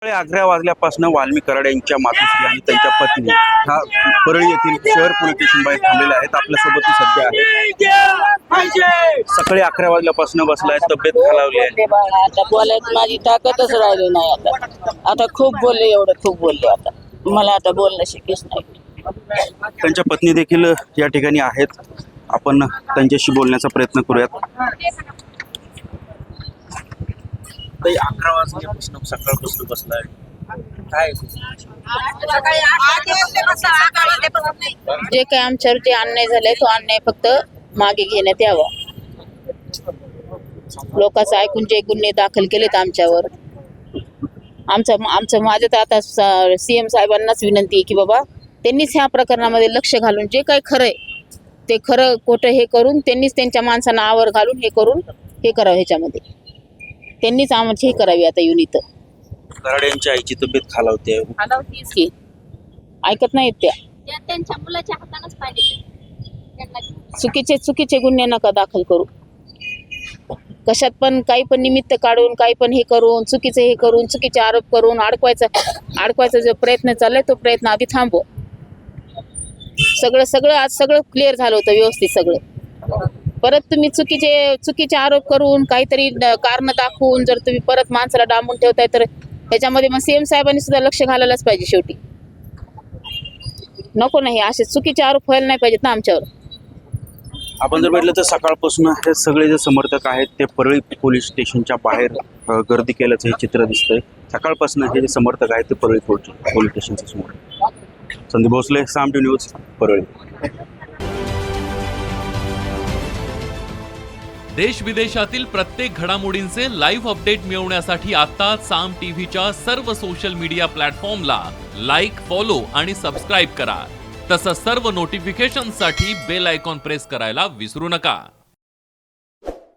सकाळी 11 वाजल्यापासून वाल्मी कराड यांच्या मातोश्री आणि त्यांच्या पत्नी ह्या परळी येथील शहर पोलीस स्टेशन बाहेर थांबलेल्या आहेत. आपल्यासोबत ती सध्या आहे. सकाळी 11 वाजल्यापासून बसलाय, तब्येत खालावली आहे. आता बोलायची माझी ताकदच राहिली नाही. आता खूप बोलले, एवढं खूप बोलले. आता मला आता बोलणं शक्यच नाही. त्यांच्या पत्नी देखील या ठिकाणी आहेत. आपण त्यांच्याशी बोलण्याचा प्रयत्न करूयात. काही 11 वाजल्यापासून सकाळपासून बसलाय, काय जे काही आमच्यावर जे अन्याय झालाय तो अन्याय फक्त मागे घेण्यात यावा. लोकांचं ऐकून जे गुन्हे दाखल केलेत आमच्यावर, आमचं माझं तर आता CM साहेबांनाच विनंती आहे की बाबा त्यांनीच ह्या प्रकरणामध्ये लक्ष घालून जे काही खरंय ते खरं खोटं हे करून त्यांनीच त्यांच्या माणसांना आवर घालून हे करून हे करावं. ह्याच्यामध्ये त्यांनीच आमची हे करावी. आता येऊन इथं कराड यांच्या आईची तब्येत खालावते, की ऐकत नाहीत त्या. त्यांच्या मुलाच्या हातानच पाहिजे. चुकीचे गुन्हे नका दाखल करू. कशात पण काही पण निमित्त काढून काही पण हे करून चुकीचे हे करून चुकीचे आरोप करून अडकवायचा जो प्रयत्न चाललाय तो प्रयत्न आधी थांबव. सगळं आज सगळं क्लिअर झालं होतं व्यवस्थित सगळं. परत तुम्ही चुकीचे आरोप करून काहीतरी कारण दाखवून जर तुम्ही परत माणसाला डांबून ठेवताय तर ह्याच्यामध्ये मग CM साहेबांनी सुद्धा लक्ष घालायलाच पाहिजे. शेवटी नको नाही, असे चुकीचे आरोप व्हायला नाही पाहिजेत ना आमच्यावर. आपण जर बघितलं तर सकाळपासून हे सगळे जे समर्थक आहेत ते परळी पोलीस स्टेशनच्या बाहेर गर्दी केल्याचं हे चित्र दिसतंय. सकाळपासून हे जे समर्थक आहेत ते परळी पोलीस स्टेशनच्या समोर. संदीप भोसले, साम टी न्यूज, परळी. देश विदेशातील प्रत्येक घडामोडींचे लाईव्ह अपडेट मिळवण्यासाठी आता साम टीव्हीच्या सर्व सोशल मीडिया प्लॅटफॉर्मला लाईक, फॉलो आणि सबस्क्राईब करा. तसंच सर्व नोटिफिकेशनसाठी बेल आयकॉन प्रेस करायला विसरू नका.